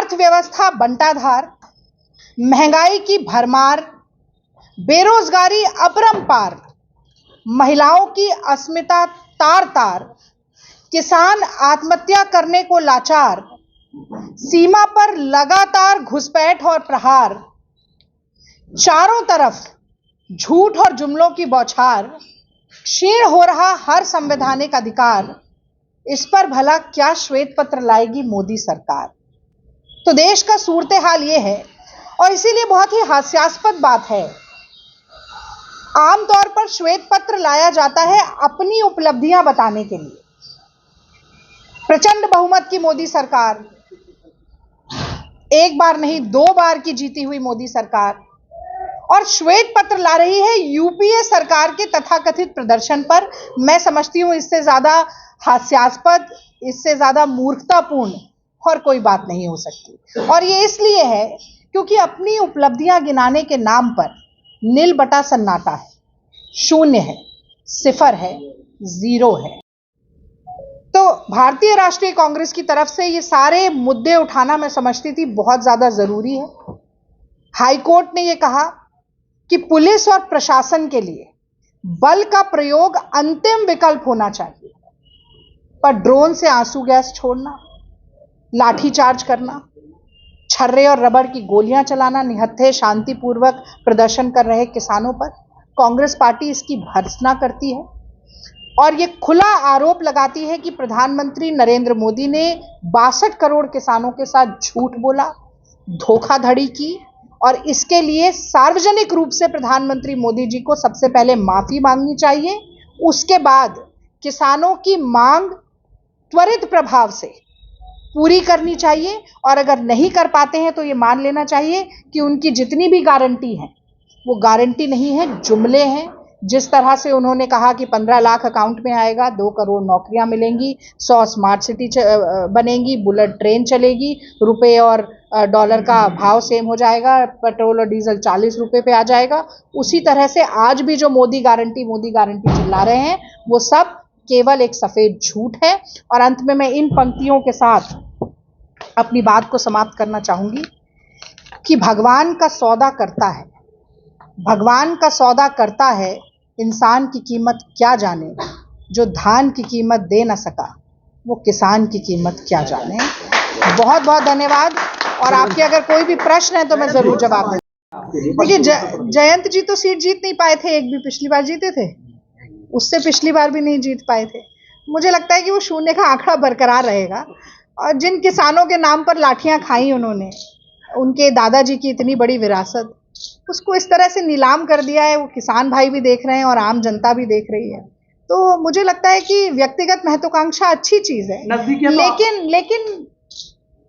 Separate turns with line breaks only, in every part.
अर्थव्यवस्था बंटाधार, महंगाई की भरमार, बेरोजगारी अपरंपार, महिलाओं की अस्मिता तार तार, किसान आत्महत्या करने को लाचार, सीमा पर लगातार घुसपैठ और प्रहार, चारों तरफ झूठ और जुमलों की बौछार, क्षीण हो रहा हर संवैधानिक अधिकार, इस पर भला क्या श्वेत पत्र लाएगी मोदी सरकार। तो देश का सूरत हाल ये है, और इसीलिए बहुत ही हास्यास्पद बात है, आमतौर पर श्वेत पत्र लाया जाता है अपनी उपलब्धियां बताने के लिए। प्रचंड बहुमत की मोदी सरकार, एक बार नहीं 2 बार की जीती हुई मोदी सरकार, और श्वेत पत्र ला रही है यूपीए सरकार के तथाकथित प्रदर्शन पर। मैं समझती हूं इससे ज्यादा हास्यास्पद, इससे ज्यादा मूर्खतापूर्ण और कोई बात नहीं हो सकती। और ये इसलिए है क्योंकि अपनी उपलब्धियां गिनाने के नाम पर नील बटा सन्नाटा है, शून्य है, सिफर है, जीरो है। तो भारतीय राष्ट्रीय कांग्रेस की तरफ से ये सारे मुद्दे उठाना मैं समझती थी बहुत ज्यादा जरूरी है। हाईकोर्ट ने ये कहा कि पुलिस और प्रशासन के लिए बल का प्रयोग अंतिम विकल्प होना चाहिए, पर ड्रोन से आंसू गैस छोड़ना, लाठीचार्ज करना, छर्रे और रबड़ की गोलियां चलाना निहत्थे शांतिपूर्वक प्रदर्शन कर रहे किसानों पर कांग्रेस पार्टी इसकी भर्त्सना करती है और ये खुला आरोप लगाती है कि प्रधानमंत्री नरेंद्र मोदी ने 62 करोड़ किसानों के साथ झूठ बोला, धोखाधड़ी की, और इसके लिए सार्वजनिक रूप से प्रधानमंत्री मोदी जी को सबसे पहले माफी मांगनी चाहिए। उसके बाद किसानों की मांग त्वरित प्रभाव से पूरी करनी चाहिए, और अगर नहीं कर पाते हैं तो ये मान लेना चाहिए कि उनकी जितनी भी गारंटी है वो गारंटी नहीं है, जुमले हैं। जिस तरह से उन्होंने कहा कि 15 लाख अकाउंट में आएगा, 2 करोड़ नौकरियां मिलेंगी, 100 स्मार्ट सिटी बनेंगी, बुलेट ट्रेन चलेगी, रुपए और डॉलर का भाव सेम हो जाएगा, पेट्रोल और डीजल 40 रुपए पे आ जाएगा, उसी तरह से आज भी जो मोदी गारंटी चिल्ला रहे हैं वो सब केवल एक सफेद झूठ है। और अंत में मैं इन पंक्तियों के साथ अपनी बात को समाप्त करना चाहूंगी कि भगवान का सौदा करता है, भगवान का सौदा करता है, इंसान की कीमत क्या जाने, जो धान की कीमत दे ना सका वो किसान की कीमत क्या जाने। बहुत बहुत धन्यवाद, और आपके अगर कोई भी प्रश्न है तो मैं जरूर जवाब दूंगी। देखिए, जयंत जी तो सीट जीत नहीं पाए थे, एक भी पिछली बार जीते थे, उससे पिछली बार भी नहीं जीत पाए थे। मुझे लगता है कि वो शून्य का आंकड़ा बरकरार रहेगा, और जिन किसानों के नाम पर लाठियां खाई उन्होंने, उनके दादाजी की इतनी बड़ी विरासत, उसको इस तरह से नीलाम कर दिया है, वो किसान भाई भी देख रहे हैं और आम जनता भी देख रही है। तो मुझे लगता है कि व्यक्तिगत महत्वाकांक्षा अच्छी चीज है, लेकिन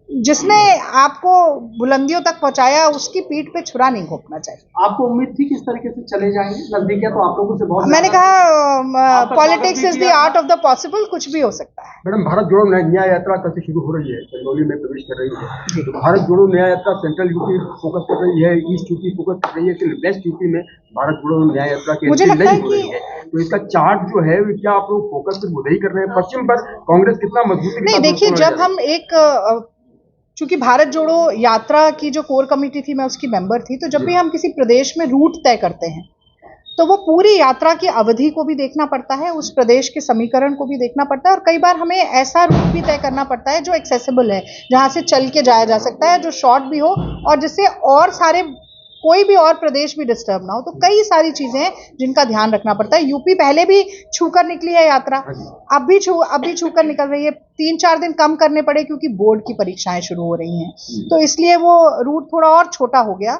जिसने आपको बुलंदियों तक पहुंचाया उसकी पीठ पे छुरा नहीं घोंपना चाहिए।
आपको उम्मीद थी किस तरीके से चले जाएंगे? नजदीकियां तो आप लोगों से बहुत,
मैंने कहा politics is the art of the possible, कुछ भी हो सकता है।
मैडम, भारत जोड़ो न्याय यात्रा कल से शुरू हो रही है, चंदौली में प्रवेश कर रही है। तो भारत जोड़ो न्याय यात्रा सेंट्रल यूपी फोकस कर रही है, ईस्ट यूपी फोकस कर रही है, कि वेस्ट यूपी में भारत जोड़ो न्याय यात्रा की
मुझे लगता है कि
तो इसका चार्ट जो है क्या आप लोग फोकस सिर्फ उधर ही कर रहे हैं? पश्चिम पर कांग्रेस कितना मजबूती
नहीं, देखिए, जब हम चूंकि भारत जोड़ो यात्रा की जो कोर कमेटी थी मैं उसकी मेंबर थी, तो जब भी हम किसी प्रदेश में रूट तय करते हैं तो वो पूरी यात्रा की अवधि को भी देखना पड़ता है, उस प्रदेश के समीकरण को भी देखना पड़ता है, और कई बार हमें ऐसा रूट भी तय करना पड़ता है जो एक्सेसिबल है, जहां से चल के जाया जा सकता है, जो शॉर्ट भी हो और जिससे और सारे कोई भी और प्रदेश भी डिस्टर्ब ना हो। तो कई सारी चीजें हैं जिनका ध्यान रखना पड़ता है। यूपी पहले भी छूकर निकली है यात्रा, अब भी छूकर निकल रही है। 3-4 दिन कम करने पड़े क्योंकि बोर्ड की परीक्षाएं शुरू हो रही हैं, तो इसलिए वो रूट थोड़ा और छोटा हो गया।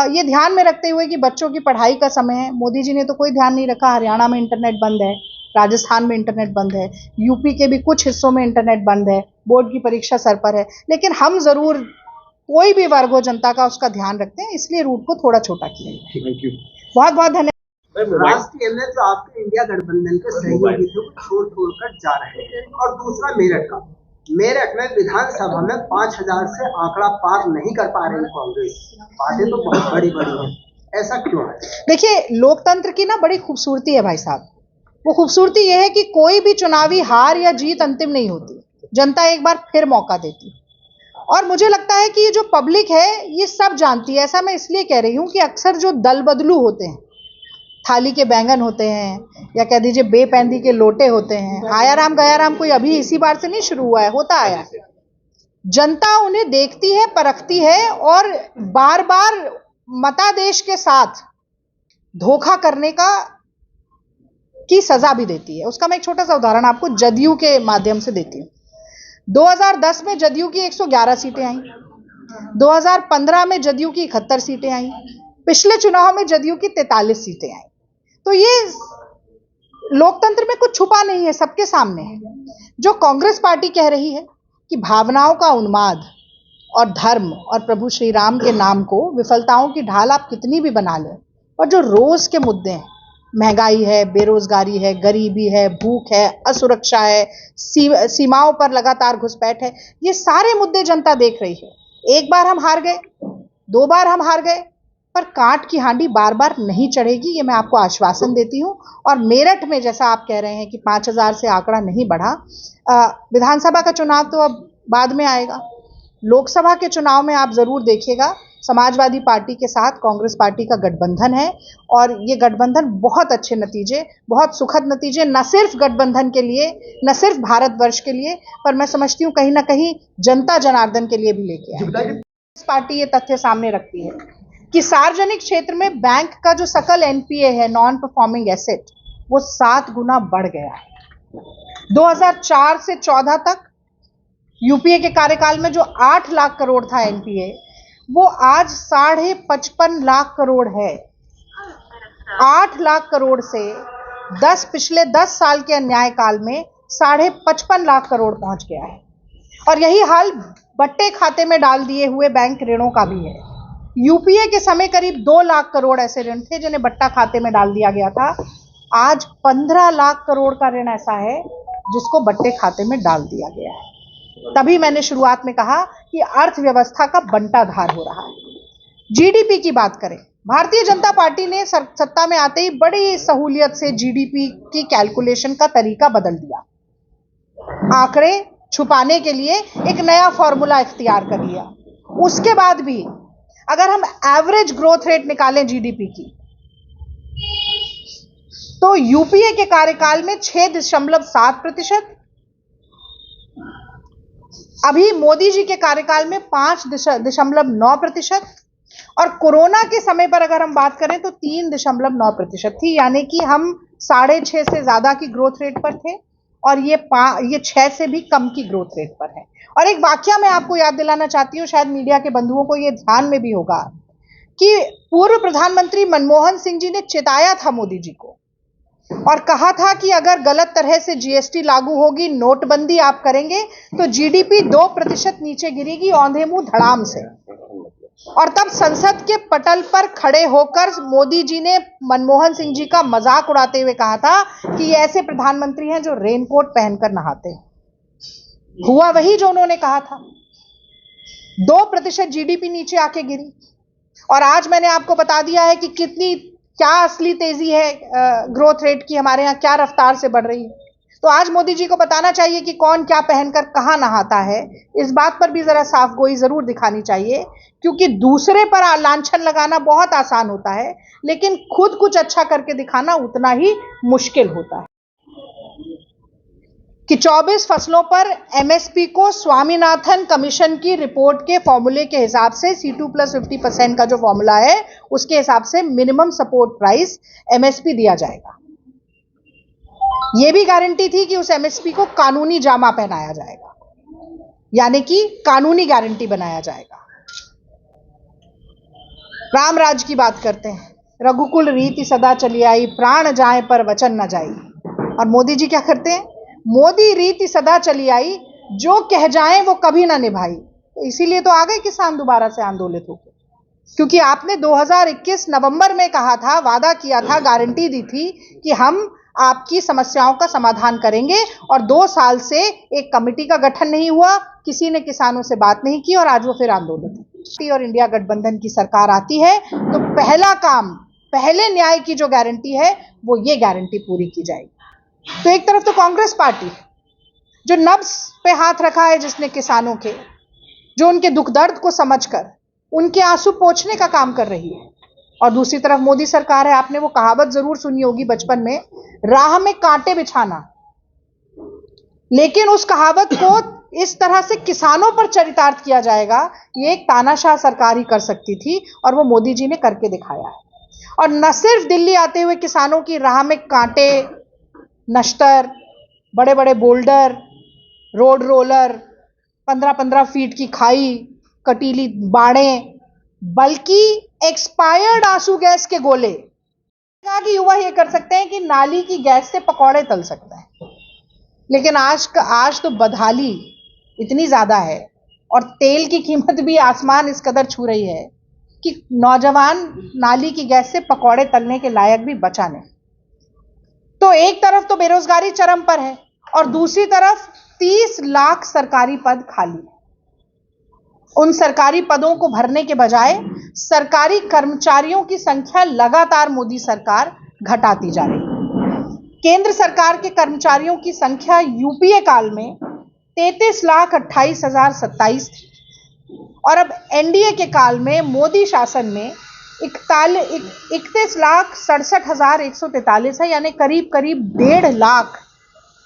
ये ध्यान में रखते हुए कि बच्चों की पढ़ाई का समय है, मोदी जी ने तो कोई ध्यान नहीं रखा। हरियाणा में इंटरनेट बंद है, राजस्थान में इंटरनेट बंद है, यूपी के भी कुछ हिस्सों में इंटरनेट बंद है, बोर्ड की परीक्षा सर पर है, लेकिन हम जरूर कोई भी वर्ग हो जनता का उसका ध्यान रखते हैं, इसलिए रूट को थोड़ा छोटा किया है।
थैंक यू,
बहुत बहुत धन्यवाद।
राष्ट्रीय में जो आपके इंडिया गठबंधन के सहयोगी थे वो छोड़ कर जा रहे हैं, और दूसरा मेरठ में विधानसभा में 5000 से आंकड़ा पार नहीं कर पा रही कांग्रेस। बातें तो बहुत बड़ी बड़ी हैं, ऐसा क्यों है?
देखिए, लोकतंत्र की ना बड़ी खूबसूरती है भाई साहब। वो खूबसूरती ये है कि कोई भी चुनावी हार या जीत अंतिम नहीं होती, जनता एक बार फिर मौका देती, और मुझे लगता है कि ये जो पब्लिक है ये सब जानती है। ऐसा मैं इसलिए कह रही हूँ कि अक्सर जो दल बदलू होते हैं, थाली के बैंगन होते हैं या कह दीजिए बेपैंदी के लोटे होते हैं, आया राम गया राम कोई अभी इसी बार से नहीं शुरू हुआ है, होता आया है। जनता उन्हें देखती है, परखती है और बार बार मतादेश के साथ धोखा करने की सजा भी देती है। उसका मैं एक छोटा सा उदाहरण आपको जदयू के माध्यम से देती हूँ। 2010 में जदयू की 111 सीटें आई, 2015 में जदयू की 71 सीटें आई, पिछले चुनाव में जदयू की 43 सीटें आई। तो ये लोकतंत्र में कुछ छुपा नहीं है, सबके सामने है। जो कांग्रेस पार्टी कह रही है कि भावनाओं का उन्माद और धर्म और प्रभु श्री राम के नाम को विफलताओं की ढाल आप कितनी भी बना लें, और जो रोज के मुद्दे हैं, महंगाई है, बेरोजगारी है, गरीबी है, भूख है, असुरक्षा है, सीमाओं पर लगातार घुसपैठ है, ये सारे मुद्दे जनता देख रही है। एक बार हम हार गए, 2 बार हम हार गए, पर कांट की हांडी बार बार नहीं चढ़ेगी, ये मैं आपको आश्वासन देती हूं। और मेरठ में जैसा आप कह रहे हैं कि 5000 से आंकड़ा नहीं बढ़ा, विधानसभा का चुनाव तो अब बाद में आएगा। लोकसभा के चुनाव में आप जरूर देखिएगा, समाजवादी पार्टी के साथ कांग्रेस पार्टी का गठबंधन है और ये गठबंधन बहुत अच्छे नतीजे, बहुत सुखद नतीजे, न सिर्फ गठबंधन के लिए, न सिर्फ भारतवर्ष के लिए, पर मैं समझती हूँ कहीं ना कहीं जनता जनार्दन के लिए भी लेके आए। इस पार्टी ये तथ्य सामने रखती है कि सार्वजनिक क्षेत्र में बैंक का जो सकल एनपीए है, नॉन परफॉर्मिंग एसेट, वो 7 गुना बढ़ गया है। 2004 से 14 तक यूपीए के कार्यकाल में जो 8 लाख करोड़ था एनपीए, वो आज 55.5 लाख करोड़ है। 8 लाख करोड़ से पिछले 10 साल के अन्याय काल में 55.5 लाख करोड़ पहुंच गया है। और यही हाल बट्टे खाते में डाल दिए हुए बैंक ऋणों का भी है। यूपीए के समय करीब 2 लाख करोड़ ऐसे ऋण थे जिन्हें बट्टा खाते में डाल दिया गया था। आज 15 लाख करोड़ का ऋण ऐसा है जिसको बट्टे खाते में डाल दिया गया है। तभी मैंने शुरुआत में कहा कि अर्थव्यवस्था का बंटाधार हो रहा है। जीडीपी की बात करें, भारतीय जनता पार्टी ने सत्ता में आते ही बड़ी सहूलियत से जीडीपी की कैलकुलेशन का तरीका बदल दिया। आंकड़े छुपाने के लिए एक नया फॉर्मूला इख्तियार कर लिया। उसके बाद भी अगर हम एवरेज ग्रोथ रेट निकालें जीडीपी की, तो यूपीए के कार्यकाल में 6.7%, अभी मोदी जी के कार्यकाल में 5.9%, और कोरोना के समय पर अगर हम बात करें तो 3.9% थी। यानी कि हम 6.5 से ज्यादा की ग्रोथ रेट पर थे और ये 6 से भी कम की ग्रोथ रेट पर है। और एक वाकया मैं आपको याद दिलाना चाहती हूँ, शायद मीडिया के बंधुओं को ये ध्यान में भी होगा कि पूर्व प्रधानमंत्री मनमोहन सिंह जी ने चेताया था मोदी जी को और कहा था कि अगर गलत तरह से जीएसटी लागू होगी, नोटबंदी आप करेंगे, तो जीडीपी 2% नीचे गिरेगी, औंधे मुंह धड़ाम से। और तब संसद के पटल पर खड़े होकर मोदी जी ने मनमोहन सिंह जी का मजाक उड़ाते हुए कहा था कि ये ऐसे प्रधानमंत्री हैं जो रेनकोट पहनकर नहाते हैं। हुआ वही जो उन्होंने कहा था। 2% जीडीपी नीचे आके गिरी। और आज मैंने आपको बता दिया है कि क्या असली तेजी है ग्रोथ रेट की, हमारे यहाँ क्या रफ्तार से बढ़ रही है। तो आज मोदी जी को बताना चाहिए कि कौन क्या पहनकर कहां नहाता है। इस बात पर भी जरा साफगोई जरूर दिखानी चाहिए, क्योंकि दूसरे पर लांछन लगाना बहुत आसान होता है, लेकिन खुद कुछ अच्छा करके दिखाना उतना ही मुश्किल होता है। कि 24 फसलों पर एमएसपी को स्वामीनाथन कमीशन की रिपोर्ट के फॉर्मूले के हिसाब से C2+50% का जो फॉर्मूला है, उसके हिसाब से मिनिमम सपोर्ट प्राइस एमएसपी दिया जाएगा। यह भी गारंटी थी कि उस एमएसपी को कानूनी जामा पहनाया जाएगा, यानी कि कानूनी गारंटी बनाया जाएगा। राम राज की बात करते हैं, रघुकुल रीति सदा चली आई, प्राण जाए पर वचन न जाई। और मोदी जी क्या करते हैं? मोदी रीति सदा चली आई, जो कह जाए वो कभी ना निभाई। तो इसीलिए तो आ गए किसान दोबारा से आंदोलित होकर, क्योंकि आपने 2021 नवंबर में कहा था, वादा किया था, गारंटी दी थी कि हम आपकी समस्याओं का समाधान करेंगे। और 2 साल से एक कमेटी का गठन नहीं हुआ, किसी ने किसानों से बात नहीं की और आज वो फिर आंदोलित। और इंडिया गठबंधन की सरकार आती है तो पहला काम, पहले न्याय की जो गारंटी है वो ये गारंटी पूरी की जाएगी। तो एक तरफ तो कांग्रेस पार्टी जो नब्ज पे हाथ रखा है, जिसने किसानों के, जो उनके दुख दर्द को समझकर उनके आंसू पोंछने का काम कर रही है। और दूसरी तरफ मोदी सरकार है, आपने वो कहावत जरूर सुनी होगी बचपन में, राह में कांटे बिछाना, लेकिन उस कहावत को इस तरह से किसानों पर चरितार्थ किया जाएगा, ये एक तानाशाह सरकार ही कर सकती थी और वो मोदी जी ने करके दिखाया है। और न सिर्फ दिल्ली आते हुए किसानों की राह में कांटे, नश्तर, बड़े बड़े बोल्डर, रोड रोलर, 15-15 फीट की खाई, कटीली बाड़ें, बल्कि एक्सपायर्ड आंसू गैस के गोले। कहा कि युवा ये कर सकते हैं कि नाली की गैस से पकौड़े तल सकते हैं, लेकिन आज तो बदहाली इतनी ज्यादा है और तेल की कीमत भी आसमान इस कदर छू रही है कि नौजवान नाली की गैस से पकौड़े तलने के लायक भी बचा नहीं। तो एक तरफ तो बेरोजगारी चरम पर है और दूसरी तरफ 30 लाख सरकारी पद खाली है। उन सरकारी पदों को भरने के बजाय सरकारी कर्मचारियों की संख्या लगातार मोदी सरकार घटाती जा रही है। केंद्र सरकार के कर्मचारियों की संख्या यूपीए काल में 33,28,027 थी और अब एनडीए के काल में मोदी शासन में 31,67,143 है, यानी करीब करीब 1.5 लाख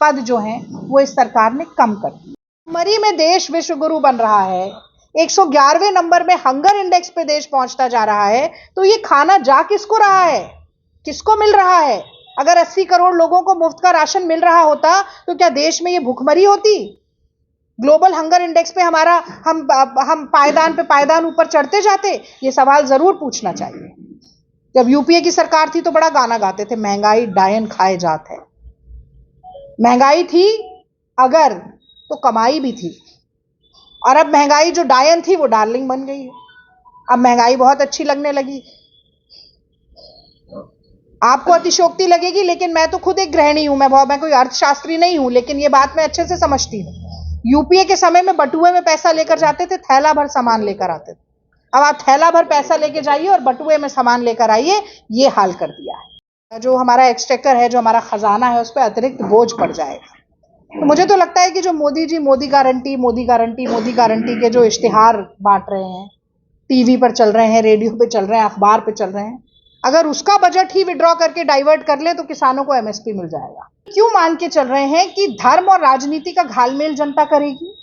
पद जो हैं वो इस सरकार ने कम कर दिए। मरी में देश विश्व गुरु बन रहा है, 111वें नंबर में हंगर इंडेक्स पे देश पहुंचता जा रहा है, तो ये खाना जा किसको रहा है, किसको मिल रहा है? अगर 80 करोड़ लोगों को मुफ्त का राशन मिल रहा होता तो क्या देश में ये भूखमरी होती? ग्लोबल हंगर इंडेक्स पे हमारा हम पायदान पे पायदान ऊपर चढ़ते जाते? ये सवाल जरूर पूछना चाहिए। जब यूपीए की सरकार थी तो बड़ा गाना गाते थे, महंगाई डायन खाए जात है। महंगाई थी अगर तो कमाई भी थी, और अब महंगाई जो डायन थी वो डार्लिंग बन गई है। अब महंगाई बहुत अच्छी लगने लगी। आपको अतिशयोक्ति लगेगी, लेकिन मैं तो खुद एक गृहिणी हूं, मैं कोई अर्थशास्त्री नहीं हूं, लेकिन ये बात मैं अच्छे से समझती हूं। यूपीए के समय में बटुए में पैसा लेकर जाते थे, थैला भर सामान लेकर आते थे। अब आप थैला भर पैसा लेके जाइए और बटुए में सामान लेकर आइए, ये हाल कर दिया है। जो हमारा एक्सचेकर है, जो हमारा खजाना है, उस पर अतिरिक्त बोझ पड़ जाएगा। तो मुझे तो लगता है कि जो मोदी जी मोदी गारंटी के जो इश्तिहार बांट रहे हैं, टीवी पर चल रहे हैं, रेडियो पे चल रहे हैं, अखबार पे चल रहे हैं, अगर उसका बजट ही विड्रॉ करके डाइवर्ट कर ले तो किसानों को एमएसपी मिल जाएगा। क्यों मान के चल रहे हैं कि धर्म और राजनीति का घालमेल जनता करेगी?